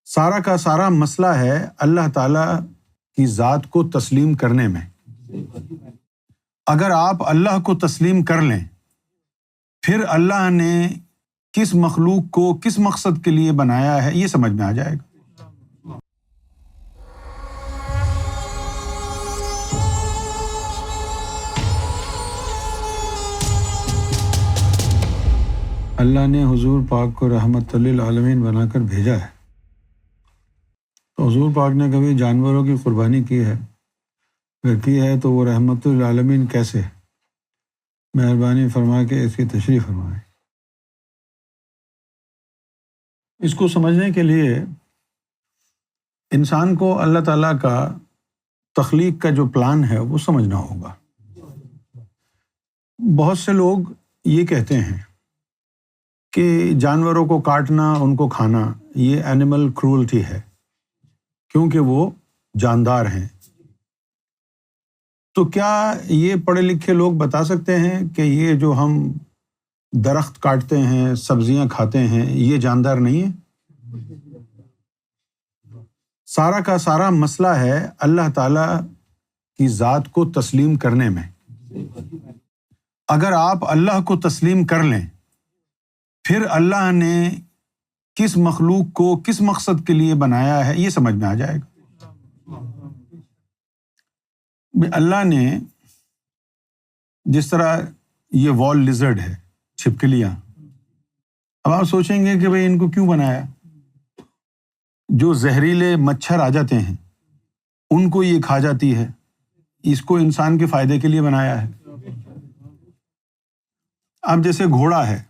سارا کا سارا مسئلہ ہے اللہ تعالیٰ کی ذات کو تسلیم کرنے میں۔ اگر آپ اللہ کو تسلیم کر لیں، پھر اللہ نے کس مخلوق کو کس مقصد کے لیے بنایا ہے یہ سمجھ میں آ جائے گا۔ اللہ نے حضور پاک کو رحمت للعالمین بنا کر بھیجا ہے، تو حضور پاک نے کبھی جانوروں کی قربانی کی ہے؟ اگر کی ہے تو وہ رحمت للعالمین کیسے؟ مہربانی فرما کے اس کی تشریح فرمائیں۔ اس کو سمجھنے کے لیے انسان کو اللہ تعالیٰ کا تخلیق کا جو پلان ہے وہ سمجھنا ہوگا۔ بہت سے لوگ یہ کہتے ہیں کہ جانوروں کو کاٹنا، ان کو کھانا، یہ اینیمل کرولٹی ہے کیونکہ وہ جاندار ہیں۔ تو کیا یہ پڑھے لکھے لوگ بتا سکتے ہیں کہ یہ جو ہم درخت کاٹتے ہیں، سبزیاں کھاتے ہیں، یہ جاندار نہیں ہے؟ سارا کا سارا مسئلہ ہے اللہ تعالیٰ کی ذات کو تسلیم کرنے میں۔ اگر آپ اللہ کو تسلیم کر لیں، پھر اللہ نے کس مخلوق کو کس مقصد کے لیے بنایا ہے یہ سمجھ میں آ جائے گا۔ اللہ نے جس طرح یہ وال لیزرڈ ہے، چھپکلیاں، اب آپ سوچیں گے کہ بھئی ان کو کیوں بنایا؟ جو زہریلے مچھر آ جاتے ہیں ان کو یہ کھا جاتی ہے، اس کو انسان کے فائدے کے لیے بنایا ہے۔ اب جیسے گھوڑا ہے،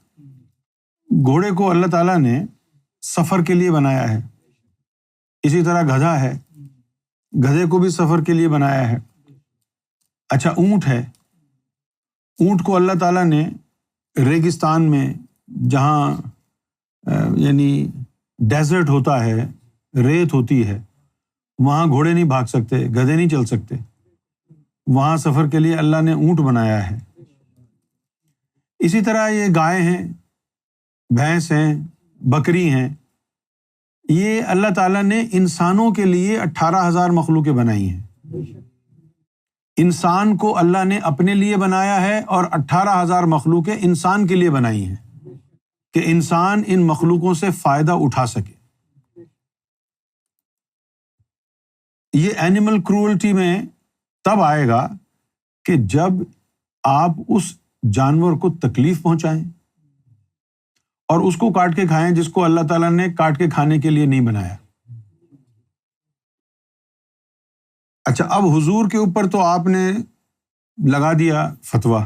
گھوڑے کو اللہ تعالیٰ نے سفر کے لیے بنایا ہے۔ اسی طرح گدھا ہے، گدھے کو بھی سفر کے لیے بنایا ہے۔ اچھا، اونٹ ہے، اونٹ کو اللہ تعالیٰ نے ریگستان میں، جہاں یعنی ڈیزرٹ ہوتا ہے، ریت ہوتی ہے، وہاں گھوڑے نہیں بھاگ سکتے، گدھے نہیں چل سکتے، وہاں سفر کے لیے اللہ نے اونٹ بنایا ہے۔ اسی طرح یہ گائے ہیں، بھینس ہیں، بکری ہیں، یہ اللہ تعالیٰ نے انسانوں کے لیے 18,000 مخلوقیں بنائی ہیں۔ انسان کو اللہ نے اپنے لیے بنایا ہے اور 18,000 مخلوقیں انسان کے لیے بنائی ہیں کہ انسان ان مخلوقوں سے فائدہ اٹھا سکے۔ یہ اینیمل کرولٹی میں تب آئے گا کہ جب آپ اس جانور کو تکلیف پہنچائیں اور اس کو کاٹ کے کھائیں جس کو اللہ تعالیٰ نے کاٹ کے کھانے کے لیے نہیں بنایا۔ اچھا، اب حضور کے اوپر تو آپ نے لگا دیا فتویٰ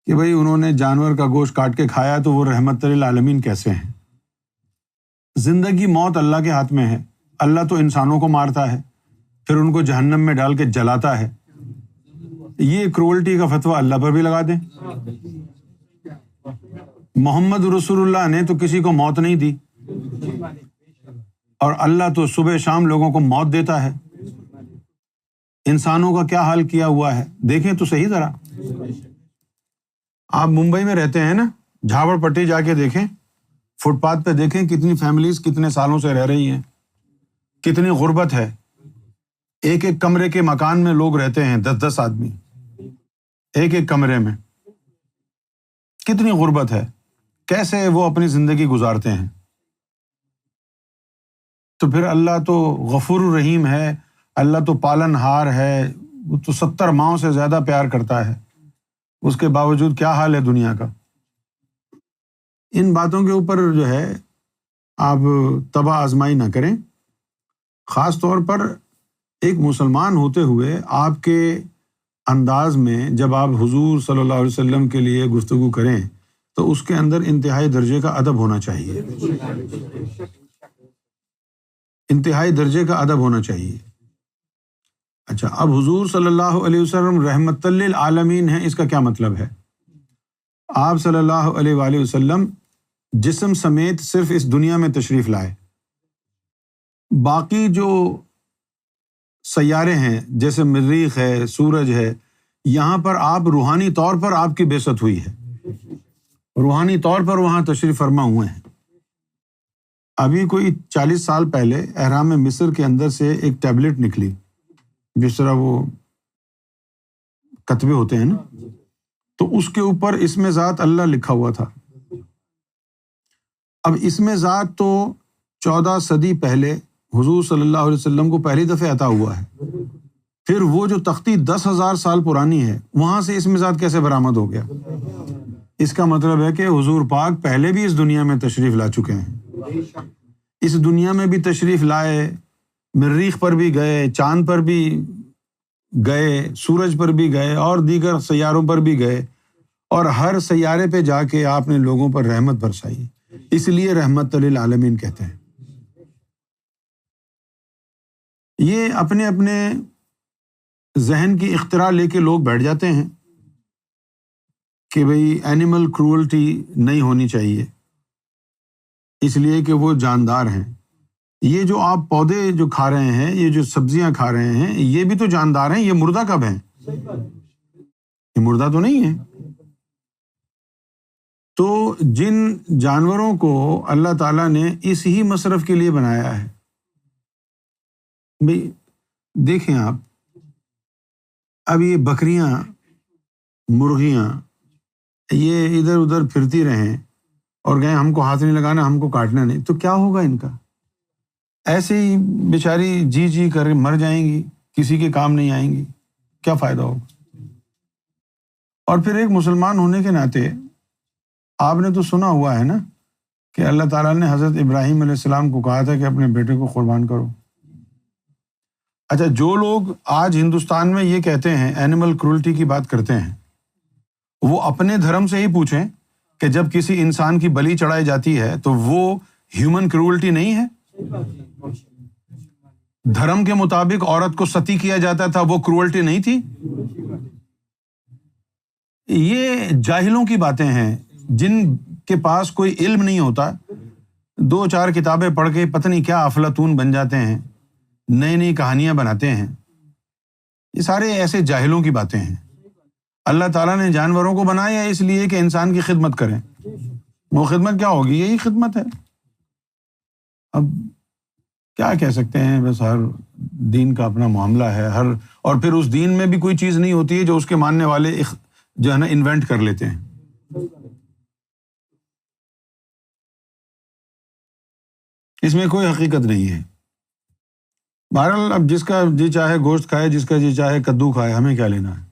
کہ بھئی انہوں نے جانور کا گوشت کاٹ کے کھایا تو وہ رحمت للعالمین کیسے ہیں؟ زندگی موت اللہ کے ہاتھ میں ہے، اللہ تو انسانوں کو مارتا ہے پھر ان کو جہنم میں ڈال کے جلاتا ہے۔ یہ کرولٹی کا فتویٰ اللہ پر بھی لگا دیں۔ محمد رسول اللہ نے تو کسی کو موت نہیں دی، اور اللہ تو صبح شام لوگوں کو موت دیتا ہے۔ انسانوں کا کیا حال کیا ہوا ہے دیکھیں تو صحیح ذرا۔ آپ ممبئی میں رہتے ہیں نا، جھاوڑ پٹی جا کے دیکھیں، فٹ پاتھ پہ دیکھیں کتنی فیملیز کتنے سالوں سے رہ رہی ہیں، کتنی غربت ہے۔ ایک ایک کمرے کے مکان میں لوگ رہتے ہیں، 10-10 آدمی ایک ایک کمرے میں، کتنی غربت ہے، کیسے وہ اپنی زندگی گزارتے ہیں۔ تو پھر اللہ تو غفور الرحیم ہے، اللہ تو پالن ہار ہے، وہ تو 70 ماؤں سے زیادہ پیار کرتا ہے، اس کے باوجود کیا حال ہے دنیا کا۔ ان باتوں کے اوپر جو ہے آپ تباہ آزمائی نہ کریں، خاص طور پر ایک مسلمان ہوتے ہوئے آپ کے انداز میں جب آپ حضور صلی اللہ علیہ وسلم کے لیے گفتگو کریں تو اس کے اندر انتہائی درجے کا ادب ہونا چاہیے، انتہائی درجے کا ادب ہونا چاہیے۔ اچھا، اب حضور صلی اللہ علیہ وسلم رحمت للعالمین ہیں، اس کا کیا مطلب ہے؟ آپ صلی اللہ علیہ وآلہ وسلم جسم سمیت صرف اس دنیا میں تشریف لائے، باقی جو سیارے ہیں جیسے مریخ ہے، سورج ہے، یہاں پر آپ روحانی طور پر آپ کی بعثت ہوئی ہے، روحانی طور پر وہاں تشریف فرما ہوئے ہیں۔ ابھی کوئی 40 سال پہلے احرام مصر کے اندر سے ایک ٹیبلٹ نکلی، جس طرح وہ کتبے ہوتے ہیں نا، تو اس کے اوپر اسم ذات اللہ لکھا ہوا تھا۔ اب اسم ذات تو 14 صدی پہلے حضور صلی اللہ علیہ وسلم کو پہلی دفعہ عطا ہوا ہے، پھر وہ جو تختی 10,000 سال پرانی ہے وہاں سے اسم ذات کیسے برآمد ہو گیا؟ اس کا مطلب ہے کہ حضور پاک پہلے بھی اس دنیا میں تشریف لا چکے ہیں، اس دنیا میں بھی تشریف لائے، مریخ پر بھی گئے، چاند پر بھی گئے، سورج پر بھی گئے اور دیگر سیاروں پر بھی گئے، اور ہر سیارے پہ جا کے آپ نے لوگوں پر رحمت برسائی، اس لیے رحمت للعالمین کہتے ہیں۔ یہ اپنے اپنے ذہن کی اختراع لے کے لوگ بیٹھ جاتے ہیں کہ بھئی اینیمل کرولٹی نہیں ہونی چاہیے، اس لیے کہ وہ جاندار ہیں۔ یہ جو آپ پودے جو کھا رہے ہیں، یہ جو سبزیاں کھا رہے ہیں، یہ بھی تو جاندار ہیں، یہ مردہ کب ہیں؟ یہ مردہ تو نہیں ہے۔ تو جن جانوروں کو اللہ تعالیٰ نے اس ہی مصرف کے لیے بنایا ہے، بھئی دیکھیں آپ، اب یہ بکریاں، مرغیاں، یہ ادھر ادھر پھرتی رہیں اور کہیں ہم کو ہاتھ نہیں لگانا، ہم کو کاٹنا نہیں، تو کیا ہوگا ان کا؟ ایسے ہی بیچاری جی کر مر جائیں گی، کسی کے کام نہیں آئیں گی، کیا فائدہ ہوگا؟ اور پھر ایک مسلمان ہونے کے ناطے آپ نے تو سنا ہوا ہے نا کہ اللہ تعالیٰ نے حضرت ابراہیم علیہ السلام کو کہا تھا کہ اپنے بیٹے کو قربان کرو۔ اچھا، جو لوگ آج ہندوستان میں یہ کہتے ہیں، اینیمل کرولٹی کی بات کرتے ہیں، وہ اپنے دھرم سے ہی پوچھیں کہ جب کسی انسان کی بلی چڑھائی جاتی ہے تو وہ ہیومن کرولٹی نہیں ہے؟ دھرم کے مطابق عورت کو ستی کیا جاتا تھا، وہ کرولٹی نہیں تھی؟ یہ جاہلوں کی باتیں ہیں، جن کے پاس کوئی علم نہیں ہوتا، 2-4 کتابیں پڑھ کے پتہ نہیں کیا افلاطون بن جاتے ہیں، نئی نئی کہانیاں بناتے ہیں۔ یہ سارے ایسے جاہلوں کی باتیں ہیں۔ اللہ تعالیٰ نے جانوروں کو بنایا اس لیے کہ انسان کی خدمت کریں۔ وہ خدمت کیا ہوگی؟ یہی خدمت ہے۔ اب کیا کہہ سکتے ہیں، بس ہر دین کا اپنا معاملہ ہے، اور پھر اس دین میں بھی کوئی چیز نہیں ہوتی ہے جو اس کے ماننے والے جو ہے نا انوینٹ کر لیتے ہیں۔ اس میں کوئی حقیقت نہیں ہے۔ بہرحال اب جس کا جی چاہے گوشت کھائے، جس کا جی چاہے کدو کھائے، ہمیں کیا لینا ہے؟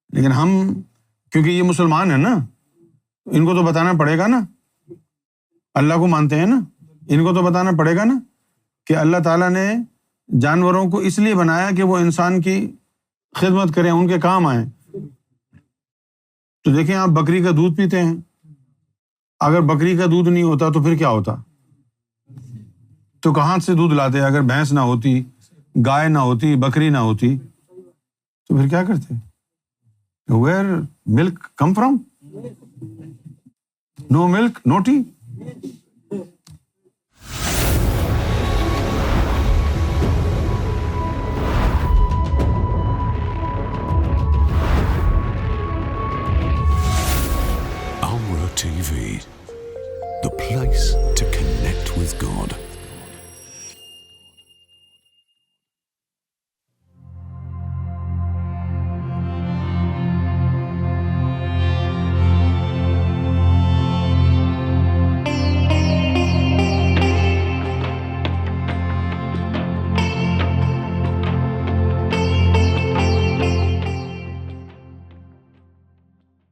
لیکن ہم کیونکہ یہ مسلمان ہیں نا، ان کو تو بتانا پڑے گا نا، اللہ کو مانتے ہیں نا، ان کو تو بتانا پڑے گا نا کہ اللہ تعالیٰ نے جانوروں کو اس لیے بنایا کہ وہ انسان کی خدمت کریں، ان کے کام آئیں۔ تو دیکھیں آپ بکری کا دودھ پیتے ہیں، اگر بکری کا دودھ نہیں ہوتا تو پھر کیا ہوتا؟ تو کہاں سے دودھ لاتے؟ اگر بھینس نہ ہوتی، گائے نہ ہوتی، بکری نہ ہوتی تو پھر کیا کرتے؟ Where milk come from? No milk, no tea.